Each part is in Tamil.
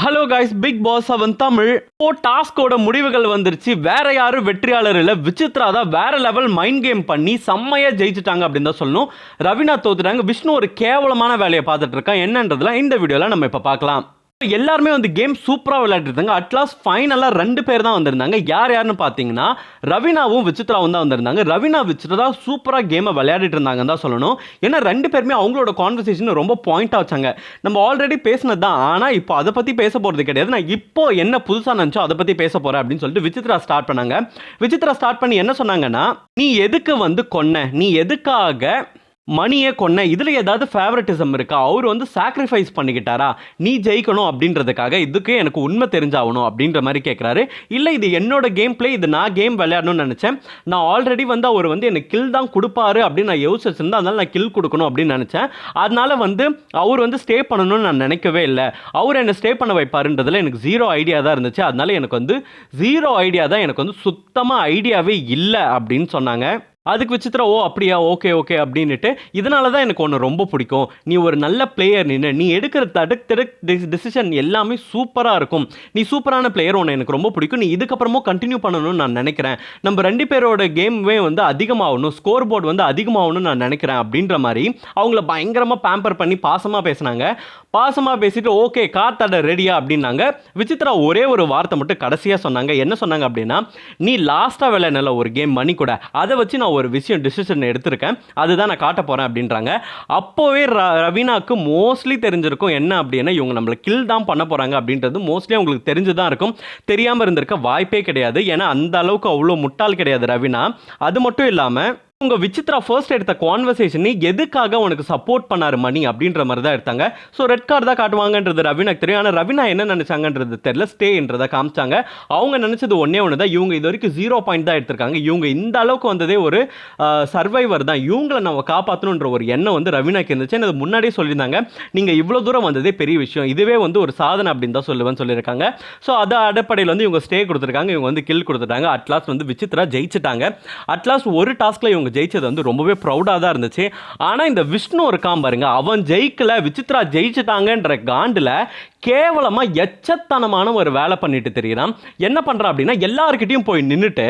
Hello guys, Bigg Boss 7 Tamil டாஸ்கோட முடிவுகள் வந்துருச்சு. வேற யாரும் வெற்றியாளர் இல்ல, விசித்ரா தான் வேற லெவல் மைண்ட் கேம் பண்ணி செம்மையா ஜெயிச்சிட்டாங்க அப்படின்னு தான் சொல்லணும். ரவீனா தோத்துட்டாங்க. விஷ்ணு ஒரு கேவலமான வேலையை பார்த்துட்டு இருக்கான். என்னன்றதுலாம் இந்த வீடியோல நம்ம இப்ப பார்க்கலாம். எல்லாருமே வந்து கேம் சூப்பரா விளையாட்டு இருந்தாங்க. அட்லாஸ்ட் ஃபைனலா 2 பேர் தான் வந்திருந்தாங்க. யாருன்னு பாத்தீங்கன்னா ரவீனாவும் விசித்ராவும் தான் வந்திருந்தாங்க. ரவீனா விசித்ரா சூப்பரா கேமை விளையாடிட்டு இருந்தாங்கன்னு தான் சொல்லணும். ஏன்னா 2 பேருமே அவங்களோட கான்வர்சேஷன் ரொம்ப பாயிண்டா வச்சாங்க. நம்ம ஆல்ரெடி பேசினது தான், ஆனா இப்போ அதை பத்தி பேச போறது கிடையாது. நான் இப்போ என்ன புதுசா நினைச்சோ அதை பத்தி பேச போறேன் அப்படின்னு சொல்லிட்டு விசித்ரா ஸ்டார்ட் பண்ணாங்க. விசித்ரா ஸ்டார்ட் பண்ணி என்ன சொன்னாங்கன்னா, நீ எதுக்கு வந்து கொன்ன, நீ எதுக்காக மணியே கொன்ன, இதுல ஏதாவது ஃபேவரட்டிசம் இருக்கா, அவர் வந்து சாக்ரிஃபைஸ் பண்ணிக்கிட்டாரா நீ ஜெயிக்கணும் அப்படின்றதுக்காக, இதுக்கு எனக்கு உண்மை தெரிஞ்சாகணும் அப்படின்ற மாதிரி கேட்குறாரு. இல்லை, இது என்னோட கேம் பிளே, இது நான் கேம் விளையாடணும்னு நினச்சேன். நான் ஆல்ரெடி வந்து அவர் வந்து எனக்கு கில் தான் கொடுப்பாரு அப்படின்னு நான் யோசிச்சிருந்தேன். அதனால நான் கில் கொடுக்கணும் அப்படின்னு நினச்சேன். அதனால வந்து அவர் வந்து ஸ்டே பண்ணணும்னு நான் நினைக்கவே இல்லை. அவர் என்னை ஸ்டே பண்ண வைப்பாருன்றதுல எனக்கு ஜீரோ ஐடியா தான் இருந்துச்சு. அதனால எனக்கு வந்து ஜீரோ ஐடியா தான், எனக்கு வந்து சுத்தமாக ஐடியாவே இல்லை அப்படின்னு சொன்னாங்க. அதுக்கு விசித்ரா ஓ அப்படியா, ஓகே ஓகே அப்படின்னுட்டு, இதனால தான் எனக்கு ஒன்று ரொம்ப பிடிக்கும், நீ ஒரு நல்ல பிளேயர், நீ எடுக்கிற டிசிஷன் எல்லாமே சூப்பராக இருக்கும், நீ சூப்பரான பிளேயர், ஒன்று எனக்கு ரொம்ப பிடிக்கும், நீ இதுக்கப்புறமும் கண்டினியூ பண்ணணும்னு நான் நினைக்கிறேன், நம்ம 2 பேரோட கேமே வந்து அதிகமாகணும், ஸ்கோர் போர்டு வந்து அதிகமாகணும்னு நான் நினைக்கிறேன் அப்படின்ற மாதிரி அவங்கள பயங்கரமாக பேம்பர் பண்ணி பாசமாக பேசினாங்க. பாசமாக பேசிட்டு ஓகே கார்த்தாட ரெடியா அப்படின்னாங்க. விசித்ரா ஒரே ஒரு வார்த்தை மட்டும் கடைசியாக சொன்னாங்க. என்ன சொன்னாங்க அப்படின்னா, நீ லாஸ்ட்டாக விளையாடல ஒரு கேம் மணி கூட, அதை வச்சு நான் ஒரு விஷயம் டிசிஷன் எடுத்திருக்கேன், அதுதான் நான் காட்ட போறேன் அப்படின்றாங்க. அப்போவே ரவீனாக்கு மோஸ்ட்லி தெரிஞ்சிருக்கும் என்ன அப்படின்னா, இவங்க நம்மளை கில் தான் பண்ண போறாங்க அப்படின்றது மோஸ்ட்லி அவங்களுக்கு தெரிஞ்சுதான் இருக்கும். தெரியாமல் இருந்திருக்க வாய்ப்பே கிடையாது. ஏன்னா அந்த அளவுக்கு அவ்வளோ முட்டாள் கிடையாது ரவீனா. அது மட்டும் இல்லாமல் உங்க விசித்ரா ஃபர்ஸ்ட் எடுத்த கான்வர்சேஷனை எதுக்காக உனக்கு சப்போர்ட் பண்ணாரு மணி அப்படின்ற மாதிரி தான் எடுத்தாங்க. ஸோ ரெட் கார்டு தான் காட்டுவாங்கன்றது ரவீனாக்கு தெரியும். ஆனால் ரவீனா என்ன நினைச்சாங்கன்றது தெரியல, ஸ்டேன்றதை காமிச்சாங்க. அவங்க நினைச்சது ஒன்னே ஒன்று தான், இவங்க இது வரைக்கும் 0 பாயிண்ட் தான் எடுத்திருக்காங்க. இவங்க இந்த அளவுக்கு வந்ததே ஒரு சர்வைவர் தான், இவங்களை நம்ம காப்பாற்றணுன்ற ஒரு எண்ணம் வந்து ரவீனாக்கு இருந்துச்சு. அது முன்னாடியே சொல்லியிருந்தாங்க, நீங்கள் இவ்வளோ தூரம் வந்ததே பெரிய விஷயம், இதுவே வந்து ஒரு சாதனை அப்படின்னு தான் சொல்லியிருக்காங்க. ஸோ அது அடிப்படையில் வந்து இவங்க ஸ்டே கொடுத்துருக்காங்க, இவங்க வந்து கில் கொடுத்துட்டாங்க. அட்லாஸ்ட் வந்து விசித்ரா ஜெயிச்சிட்டாங்க. அட்லாஸ்ட் ஒரு டாஸ்க்ல இவங்க ஜெயிச்சது வந்து ரொம்பவே ப்ரௌடாக தான் இருந்துச்சு. ஆனால் இந்த விஷ்ணு இருக்கான் பாருங்க, அவன் ஜெயிக்கல, விசித்ரா ஜெயிச்சிட்டாங்கன்ற காண்டில் கேவலமா எச்சத்தனமான ஒரு வேலை பண்ணிட்டு தெரியுறான். என்ன பண்றான் அப்படின்னா, எல்லாருக்கிட்டையும் போய் நின்றுட்டு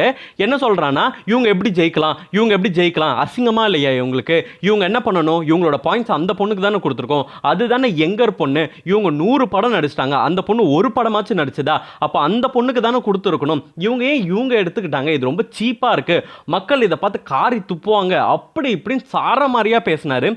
என்ன சொல்றான்னா, இவங்க எப்படி ஜெயிக்கலாம், இவங்க எப்படி ஜெயிக்கலாம், அசிங்கமா இல்லையா இவங்களுக்கு, இவங்க என்ன பண்ணணும், இவங்களோட பாயிண்ட்ஸ் அந்த பொண்ணுக்கு தானே கொடுத்துருக்கோம், அதுதானே எங்கர் பொண்ணு, இவங்க 100 படம் நடிச்சிட்டாங்க, அந்த பொண்ணு ஒரு படமாச்சும் நடிச்சதா, அப்போ அந்த பொண்ணுக்கு தானே கொடுத்துருக்கணும், இவங்க ஏன் இவங்க எடுத்துக்கிட்டாங்க, இது ரொம்ப சீப்பா இருக்கு, மக்கள் இதை பார்த்து காரி துப்புவாங்க, அப்படி இப்படின்னு சார மாதிரியா பேசினாரு.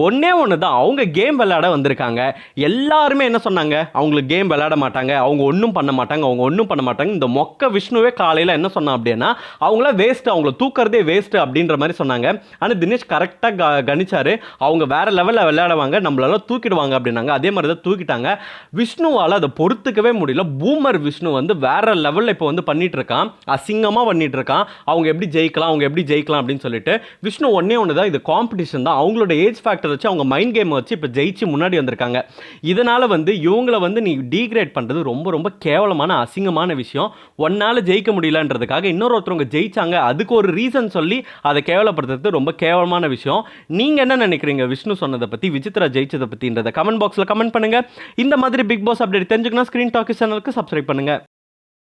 ஒன்னே ஒன்று தான், அவங்க கேம் விளையாட வந்திருக்காங்க. எல்லாருமே என்ன சொன்னாங்க, அவங்களுக்கு கேம் விளையாட மாட்டாங்க, அவங்க ஒன்றும் பண்ண மாட்டாங்க, அவங்க ஒன்றும் பண்ண மாட்டாங்க. இந்த மொக்க விஷ்ணுவே காலையில் என்ன சொன்னான் அப்படின்னா, அவங்கள வேஸ்ட், அவங்கள தூக்கிறதே வேஸ்ட் அப்படின்ற மாதிரி சொன்னாங்க. ஆனால் தினேஷ் கரெக்டாக கணிச்சாரு, அவங்க வேற லெவலில் விளையாடுவாங்க, நம்மளால தூக்கிடுவாங்க அப்படின்னாங்க. அதே மாதிரி தான் தூக்கிட்டாங்க. விஷ்ணுவால் அதை பொறுத்துக்கவே முடியல. பூமர் விஷ்ணு வந்து வேற லெவலில் இப்போ வந்து பண்ணிட்டு இருக்கான், அசிங்கமாக பண்ணிட்டு இருக்கான். அவங்க எப்படி ஜெயிக்கலாம், அவங்க எப்படி ஜெயிக்கலாம் அப்படின்னு சொல்லிட்டு விஷ்ணு ஒன்னே ஒன்று தான், இது காம்படிஷன் தான், அவங்களோட ஏஜ் ஃபேக்டர் வச்சு, அவங்க மைண்ட் கேம் வச்சு இப்போ ஜெயிச்சு முன்னாடி வந்திருக்காங்க. இதனால வந்து இவங்களை வந்து நீ டீக்ரேட் பண்றது ரொம்ப ரொம்ப கேவலமான அசிங்கமான விஷயம். ஒன்னால ஜெயிக்க முடியலன்றதுக்காக இன்னொருத்தவங்க ஜெயிச்சாங்க, அதுக்கு ஒரு ரீசன் சொல்லி அதை கேவலப்படுத்துறது ரொம்ப கேவலமான விஷயம். நீங்க என்ன நினைக்கிறீங்க விஷ்ணு சொன்னதை பத்தி, விசித்ரா ஜெயிச்சதை பத்தின்றத கமெண்ட் பாக்ஸ்ல கமெண்ட் பண்ணுங்க. இந்த மாதிரி பிக் பாஸ் அப்டேட் தெரிஞ்சுக்கணும், ஸ்கிரீன் டாக்கி சேனலுக்கு சப்ஸ்கிரைப் பண்ணுங்க.